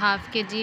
½ kg